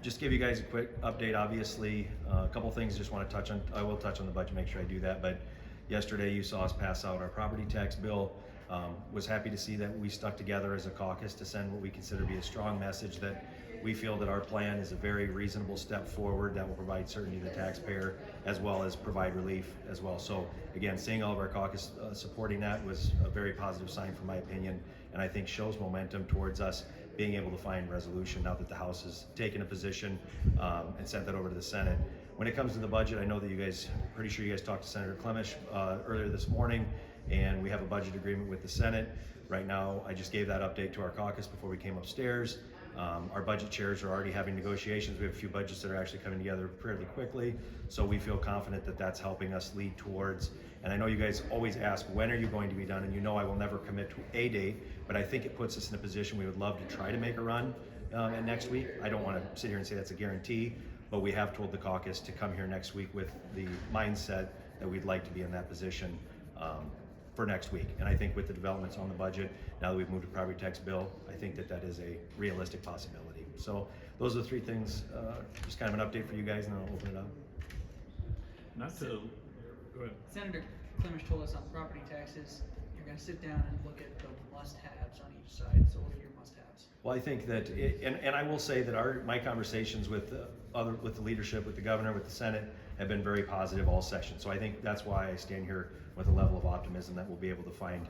Just give you guys a quick update. Obviously, a couple things just want to touch on. I will touch on the budget, make sure I do that. But yesterday you saw us pass out our property tax bill. Was happy to see that we stuck together as a caucus to send what we consider to be a strong message that we feel that our plan is a very reasonable step forward that will provide certainty to the taxpayer as well as provide relief as well. So again, seeing all of our caucus supporting that was a very positive sign from my opinion, and I think shows momentum towards us being able to find resolution now that the House has taken a position and sent that over to the Senate. When it comes to the budget, I know that you guys, pretty sure you guys talked to Senator Clemish earlier this morning, and we have a budget agreement with the Senate. Right now, I just gave that update to our caucus before we came upstairs. Our budget chairs are already having negotiations. We have a few budgets that are actually coming together fairly quickly, so we feel confident that that's helping us lead towards, and I know you guys always ask, when are you going to be done? And you know I will never commit to a date, but I think it puts us in a position we would love to try to make a run next week. I don't want to sit here and say that's a guarantee, but we have told the caucus to come here next week with the mindset that we'd like to be in that position for next week. And I think with the developments on the budget, now that we've moved to property tax bill, I think that that is a realistic possibility. So those are the three things, just kind of an update for you guys, and then I'll open it up. Not to, go ahead. Senator Clemish told us on property taxes, you're gonna sit down and look at the must-haves on each side. So what are your must-haves? Well, I think that, and I will say that my conversations with with the leadership, with the governor, with the Senate, have been very positive all sessions. So I think that's why I stand here with a level of optimism that we'll be able to find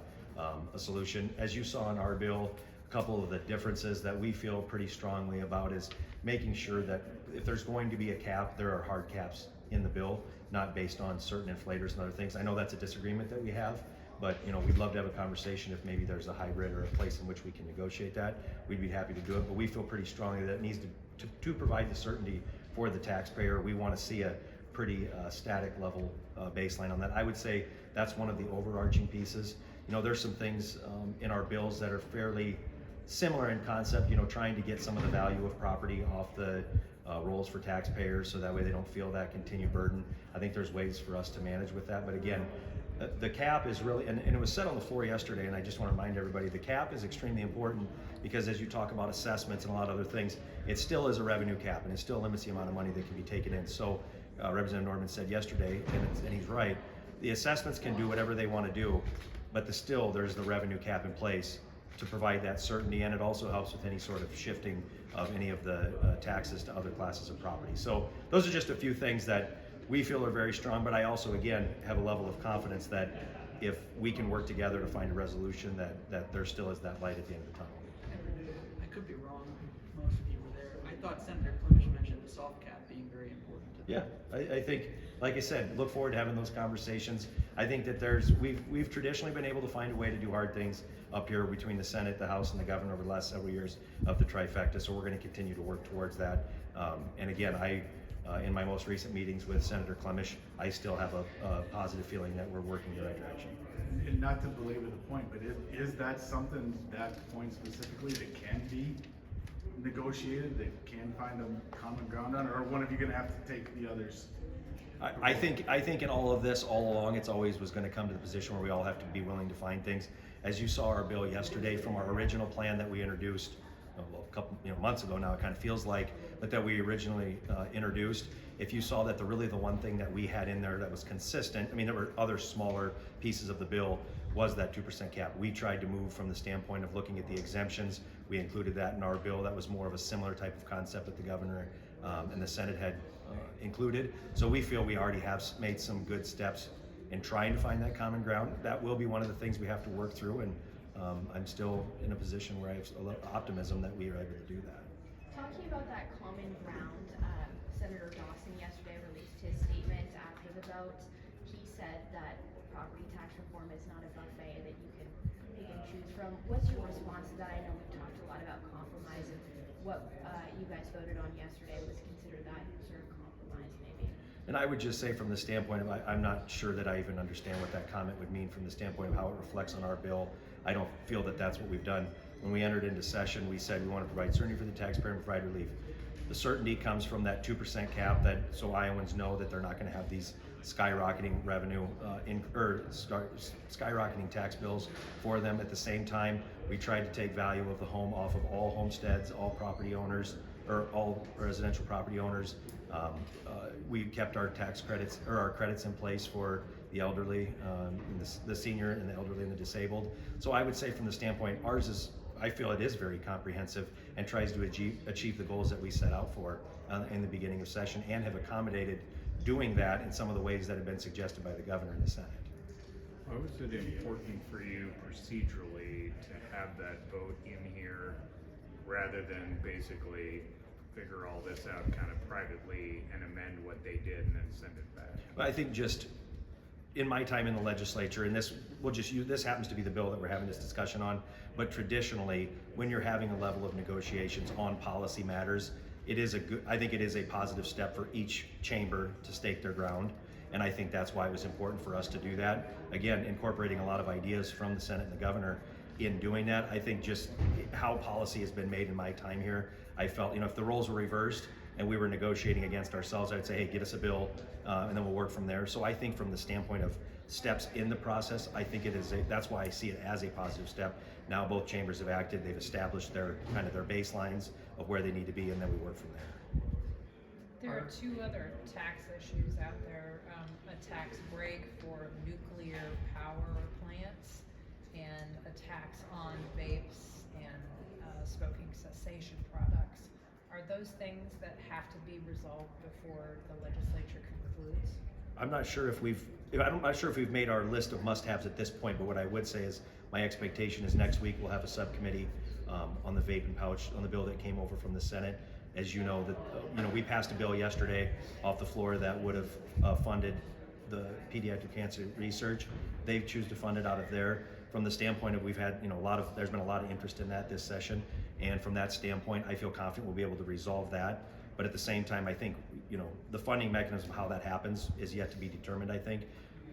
a solution. As you saw in our bill, a couple of the differences that we feel pretty strongly about is making sure that if there's going to be a cap, there are hard caps in the bill, not based on certain inflators and other things. I know that's a disagreement that we have, but we'd love to have a conversation if maybe there's a hybrid or a place in which we can negotiate that. We'd be happy to do it, but we feel pretty strongly that it needs to provide the certainty for the taxpayer. We want to see a pretty static level baseline on that. I would say that's one of the overarching pieces. There's some things in our bills that are fairly similar in concept, trying to get some of the value of property off the rolls for taxpayers so that way they don't feel that continued burden. I think there's ways for us to manage with that, but again, the cap is really, and it was said on the floor yesterday, and I just want to remind everybody, the cap is extremely important because as you talk about assessments and a lot of other things, it still is a revenue cap and it still limits the amount of money that can be taken in. So Representative Norman said yesterday, and he's right, the assessments can do whatever they want to do, but there's the revenue cap in place to provide that certainty, and it also helps with any sort of shifting of any of the taxes to other classes of property. So those are just a few things that we feel are very strong, but I also, again, have a level of confidence that if we can work together to find a resolution, that there still is that light at the end of the tunnel. I could be wrong. Most of you were there. I thought Senator Clemish mentioned the soft cap being very important to them. Yeah, I think, like I said, look forward to having those conversations. I think that we've traditionally been able to find a way to do hard things up here between the Senate, the House, and the governor over the last several years of the trifecta. So we're going to continue to work towards that. And again, in my most recent meetings with Senator Clemish, I still have a positive feeling that we're working in the right direction. And not to belabor the point, but is that something, that point specifically, that can be negotiated, that can find a common ground on, or one of you going to have to take the others? I think in all of this, all along, it's always was going to come to the position where we all have to be willing to find things. As you saw our bill yesterday from our original plan that we introduced a couple months ago now, it kind of feels like, but that we originally introduced. If you saw that the one thing that we had in there that was consistent, I mean, there were other smaller pieces of the bill, was that 2% cap. We tried to move from the standpoint of looking at the exemptions. We included that in our bill. That was more of a similar type of concept that the governor and the Senate had included. So we feel we already have made some good steps in trying to find that common ground. That will be one of the things we have to work through, and I'm still in a position where I have a lot of optimism that we are able to do that. Talking about that common ground, Senator Dawson yesterday released his statement after the vote. He said that property tax reform is not a buffet that you can pick and choose from. What's your response to that? I know we talked a lot about compromise, and what you guys voted on yesterday was considered that sort of compromise, maybe. And I would just say from the standpoint of, I'm not sure that I even understand what that comment would mean from the standpoint of how it reflects on our bill. I don't feel that that's what we've done. When we entered into session, we said we want to provide certainty for the taxpayer and provide relief. The certainty comes from that 2% cap, so Iowans know that they're not going to have these skyrocketing revenue skyrocketing tax bills for them. At the same time, we tried to take value of the home off of all homesteads, all property owners, or all residential property owners. We kept our tax credits, or our credits in place for the elderly, and the senior and the elderly and the disabled. So I would say from the standpoint, ours is, I feel it is very comprehensive and tries to achieve the goals that we set out for in the beginning of session, and have accommodated doing that in some of the ways that have been suggested by the governor and the Senate. Why was it important for you procedurally to have that vote in here rather than basically figure all this out kind of privately and amend what they did and then send it back? But I think just in my time in the legislature, and this, we'll just use, this happens to be the bill that we're having this discussion on, but traditionally, when you're having a level of negotiations on policy matters, it is a good, I think it is a positive step for each chamber to stake their ground. And I think that's why it was important for us to do that. Again, incorporating a lot of ideas from the Senate and the governor in doing that. I think just how policy has been made in my time here, I felt, you know, if the roles were reversed and we were negotiating against ourselves, I'd say, hey, get us a bill, and then we'll work from there. So I think from the standpoint of steps in the process, I think it is that's why I see it as a positive step. Now both chambers have acted, they've established their kind of their baselines of where they need to be, and then we work from there. There are two other tax issues out there, a tax break for nuclear power plants and a tax on vapes and smoking cessation products. Are those things that have to be resolved before the legislature concludes? I'm not sure if I'm not sure if we've made our list of must-haves at this point, but what I would say is my expectation is next week we'll have a subcommittee on the vape and pouch, on the bill that came over from the Senate. As you know, we passed a bill yesterday off the floor that would have funded the pediatric cancer research. They choose to fund it out of there. From the standpoint of, we've had, there's been a lot of interest in that this session, and from that standpoint, I feel confident we'll be able to resolve that. But at the same time, I think, the funding mechanism of how that happens is yet to be determined, I think.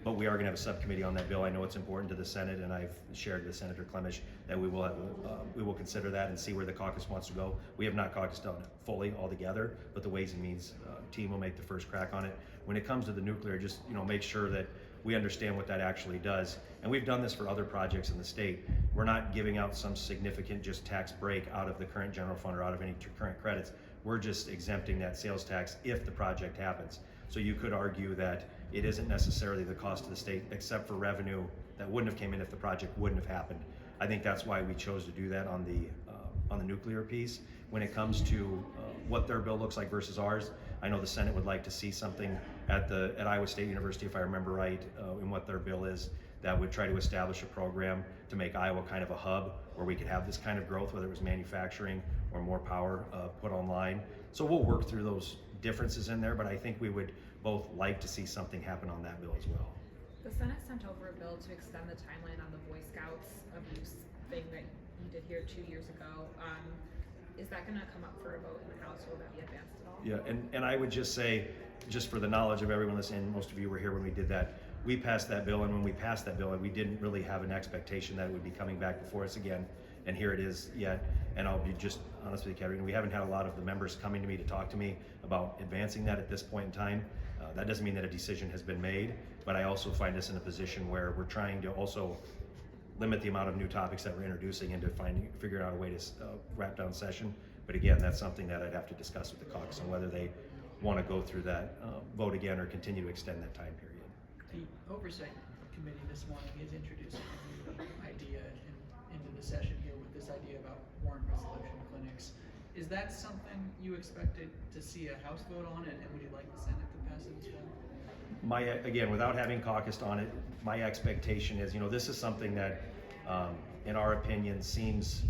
But we are going to have a subcommittee on that bill. I know it's important to the Senate, and I've shared with Senator Clemish that we will consider that and see where the caucus wants to go. We have not caucused on it fully altogether, but the Ways and Means team will make the first crack on it. When it comes to the nuclear, just make sure that we understand what that actually does. And we've done this for other projects in the state. We're not giving out some significant just tax break out of the current general fund or out of any current credits. We're just exempting that sales tax if the project happens. So you could argue that it isn't necessarily the cost of the state, except for revenue that wouldn't have came in if the project wouldn't have happened. I think that's why we chose to do that on the nuclear piece. When it comes to what their bill looks like versus ours, I know the Senate would like to see something at Iowa State University, if I remember right, in what their bill is, that would try to establish a program to make Iowa kind of a hub where we could have this kind of growth, whether it was manufacturing or more power put online. So we'll work through those differences in there, but I think we would both like to see something happen on that bill as well. The Senate sent over a bill to extend the timeline on the Boy Scouts abuse thing that you did here 2 years ago. Is that going to come up for a vote in the House? Will that be advanced at all? Yeah, and I would just say, just for the knowledge of everyone listening, most of you were here when we did that, we passed that bill, and when we passed that bill, we didn't really have an expectation that it would be coming back before us again, and here it is yet. And I'll be just honest with you, Katerina, we haven't had a lot of the members coming to me to talk to me about advancing that at this point in time. That doesn't mean that a decision has been made, but I also find us in a position where we're trying to also limit the amount of new topics that we're introducing into figuring out a way to wrap down session. But again, that's something that I'd have to discuss with the caucus on whether they want to go through that vote again or continue to extend that time period. The Oversight Committee this morning is introducing a new idea into the session here with this idea about warrant resolution clinics. Is that something you expected to see a House vote on, and would you like the Senate to pass it as well? Again, without having caucused on it, my expectation is, this is something that, in our opinion, seems,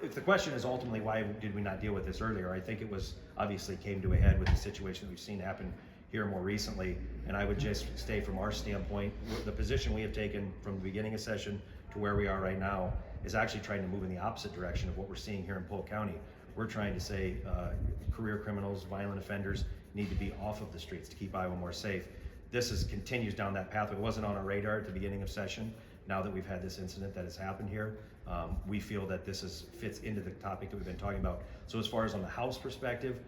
if the question is ultimately why did we not deal with this earlier, I think it was obviously came to a head with the situation that we've seen happen here more recently. And I would just say from our standpoint, the position we have taken from the beginning of session to where we are right now is actually trying to move in the opposite direction of what we're seeing here in Polk County. We're trying to say career criminals, violent offenders need to be off of the streets to keep Iowa more safe. This continues down that path. It wasn't on our radar at the beginning of session. Now that we've had this incident that has happened here, we feel that this fits into the topic that we've been talking about. So as far as on the House perspective,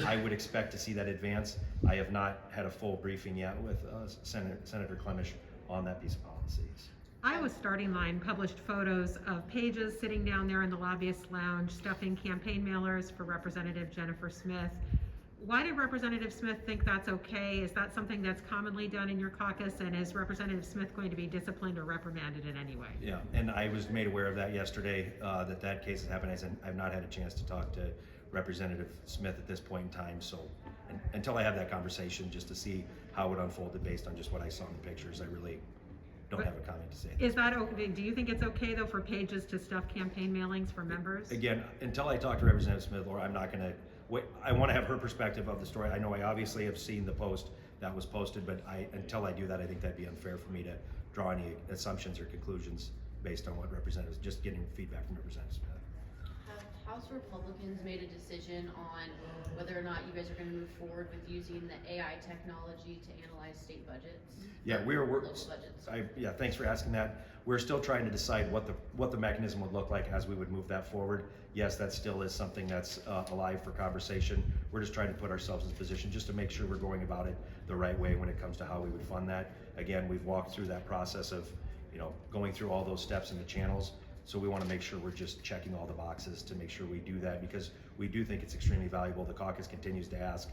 I would expect to see that advance. I have not had a full briefing yet with Senator Clemish on that piece of policies. Iowa Starting Line published photos of pages sitting down there in the lobbyist lounge stuffing campaign mailers for Representative Jennifer Smith. Why did Representative Smith think that's okay? Is that something that's commonly done in your caucus, and is Representative Smith going to be disciplined or reprimanded in any way? Yeah, and I was made aware of that yesterday, that case has happened. I said, I've not had a chance to talk to Representative Smith at this point in time, so until I have that conversation, just to see how it unfolded based on just what I saw in the pictures, I really don't have a comment to say. Is that okay? Do you think it's okay though for pages to stuff campaign mailings for members? Again, until I talk to Representative Smith, Laura, I'm not gonna wait. I want to have her perspective of the story. I know I obviously have seen the post that was posted, but until I do that, I think that'd be unfair for me to draw any assumptions or conclusions based on what Representatives, just getting feedback from Representative Smith. Have House Republicans made a decision on whether or not you guys are gonna move forward with using the AI technology to analyze state budgets? Yeah, Or local budgets? yeah, thanks for asking that. We're still trying to decide what the mechanism would look like as we would move that forward. Yes, that still is something that's alive for conversation. We're just trying to put ourselves in position just to make sure we're going about it the right way when it comes to how we would fund that. Again, we've walked through that process of, going through all those steps and the channels. So we want to make sure we're just checking all the boxes to make sure we do that, because we do think it's extremely valuable. The caucus continues to ask,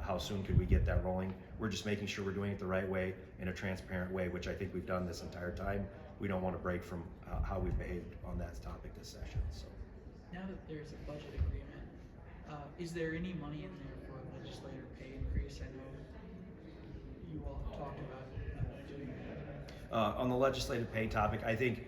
how soon could we get that rolling? We're just making sure we're doing it the right way, in a transparent way, which I think we've done this entire time. We don't want to break from how we've behaved on that topic this session. So, Now that there's a budget agreement, is there any money in there for a legislator pay increase? I know you all have talked about doing that. on the legislative pay topic, I think,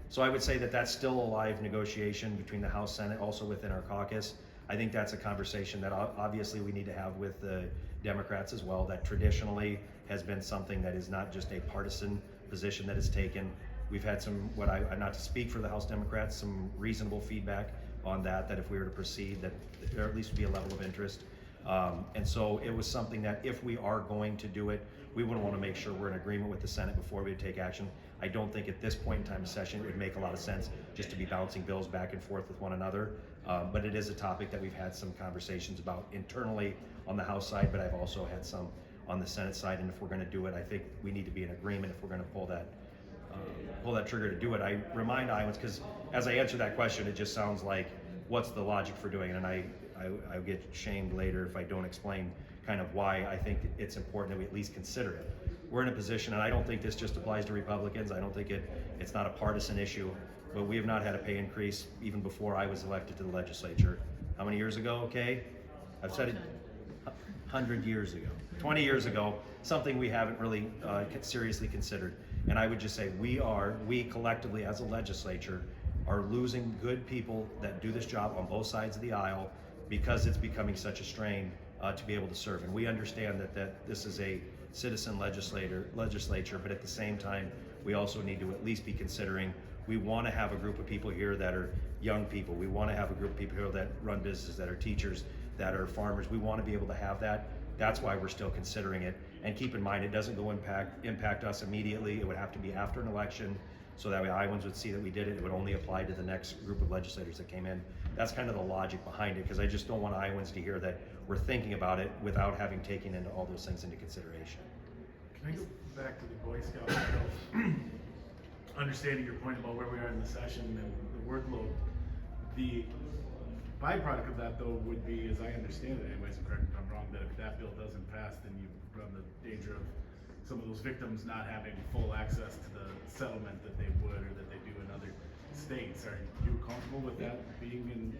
so I would say that that's still a live negotiation between the House, Senate, also within our caucus. I think that's a conversation that obviously we need to have with the Democrats as well. That traditionally has been something that is not just a partisan position that is taken. We've had some, not to speak for the House Democrats, some reasonable feedback on that if we were to proceed, that there at least would be a level of interest. And so it was something that if we are going to do it, we would want to make sure we're in agreement with the Senate before we take action. I don't think at this point in time of session it would make a lot of sense just to be bouncing bills back and forth with one another. But it is a topic that we've had some conversations about internally on the House side, but I've also had some on the Senate side. And if we're going to do it, I think we need to be in agreement if we're going to pull that trigger to do it. I remind Iowans, because as I answer that question, it just sounds like, what's the logic for doing it? And I get shamed later if I don't explain kind of why I think it's important that we at least consider it. We're in a position, and I don't think this just applies to Republicans. I don't think it's not a partisan issue, but we have not had a pay increase even before I was elected to the legislature. How many years ago, okay? I've said it 100 years ago, 20 years ago, something we haven't really seriously considered. And I would just say we collectively as a legislature are losing good people that do this job on both sides of the aisle because it's becoming such a strain to be able to serve. And we understand that this is a citizen legislature, but at the same time, we also need to at least be considering, we want to have a group of people here that are young people. We want to have a group of people here that run businesses, that are teachers, that are farmers. We want to be able to have that. That's why we're still considering it. And keep in mind, it doesn't go impact us immediately. It would have to be after an election, so that way Iowans would see that we did it. It would only apply to the next group of legislators that came in. That's kind of the logic behind it, because I just don't want Iowans to hear that we're thinking about it without having taken into all those things into consideration. Can I go back to the Boy Scout stuff? Understanding your point about where we are in the session and the workload, the byproduct of that though would be, as I understand it anyways, and correct me if I'm wrong, that if that bill doesn't pass, then you run the danger of some of those victims not having full access to the settlement that they would or that they do in other states. Are you comfortable with that being in?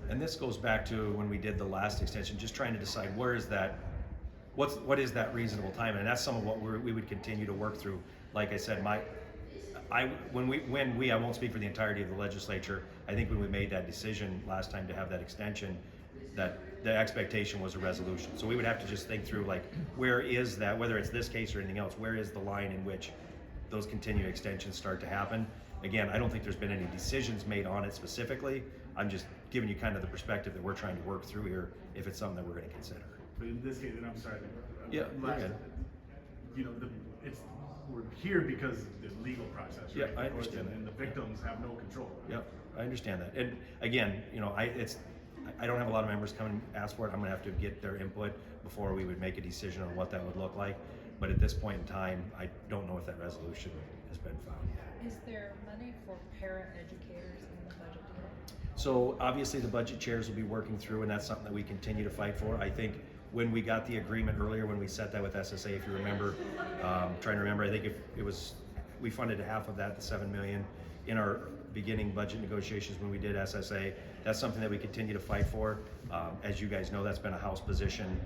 And this goes back to when we did the last extension, just trying to decide what is that reasonable time, and that's some of what we would continue to work through. Like I said, I won't speak for the entirety of the legislature. I think when we made that decision last time to have that extension, that the expectation was a resolution. So we would have to just think through, like, where is that, whether it's this case or anything else, where is the line in which those continued extensions start to happen? Again, I don't think there's been any decisions made on it specifically. I'm just giving you kind of the perspective that we're trying to work through here, if it's something that we're going to consider. But in this case, and I'm sorry, Yeah, you're good. We're here because of the legal process, right? Yeah, I understand that. And the victims have no control. Yep, I understand that. And again, I don't have a lot of members come and ask for it. I'm gonna have to get their input before we would make a decision on what that would look like. But at this point in time, I don't know if that resolution has been found yet. Is there money for para-educators in the budget deal? So obviously the budget chairs will be working through, and that's something that we continue to fight for. I think when we got the agreement earlier, when we set that with SSA, if you remember, trying to remember, I think if it was, we funded half of that, the 7 million, in our beginning budget negotiations when we did SSA. That's something that we continue to fight for. As you guys know, that's been a House position,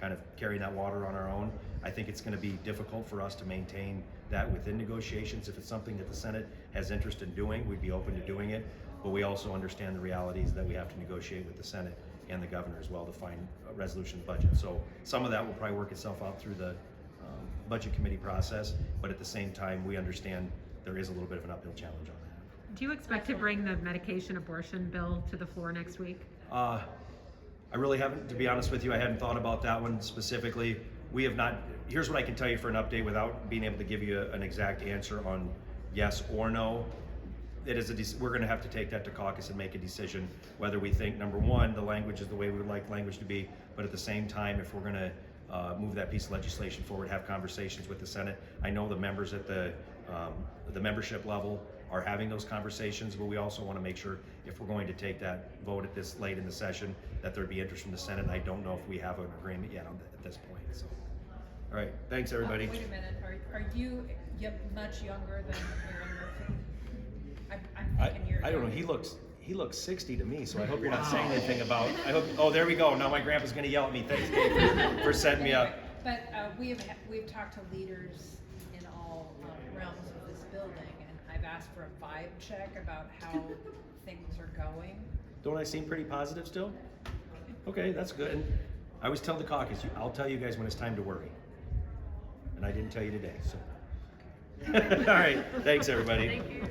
kind of carrying that water on our own. I think it's going to be difficult for us to maintain that within negotiations. If it's something that the Senate has interest in doing, we'd be open to doing it. But we also understand the realities that we have to negotiate with the Senate and the governor as well to find a resolution budget. So some of that will probably work itself out through the budget committee process, but at the same time, we understand there is a little bit of an uphill challenge on that. Do you expect to bring the medication abortion bill to the floor next week? I really haven't, to be honest with you, I hadn't thought about that one specifically. We have not, here's what I can tell you for an update without being able to give you an exact answer on yes or no. It is we're going to have to take that to caucus and make a decision whether we think, number one, the language is the way we would like language to be, but at the same time, if we're going to move that piece of legislation forward, have conversations with the Senate. I know the members at the membership level are having those conversations, but we also want to make sure if we're going to take that vote at this late in the session, that there'd be interest from the Senate. And I don't know if we have an agreement yet on at this point. So, all right, thanks everybody. Wait a minute, are you much younger than Aaron Murphy? I'm thinking you're. I don't know. He looks 60 to me, so I hope you're not saying anything about. I hope. Oh, there we go. Now my grandpa's going to yell at me. Thanks, Dave, for setting me up. But we've talked to leaders in all realms of this building, and I've asked for a vibe check about how things are going. Don't I seem pretty positive still? Okay, that's good. And I always tell the caucus, I'll tell you guys when it's time to worry. And I didn't tell you today, so. All right, thanks everybody. Thank you.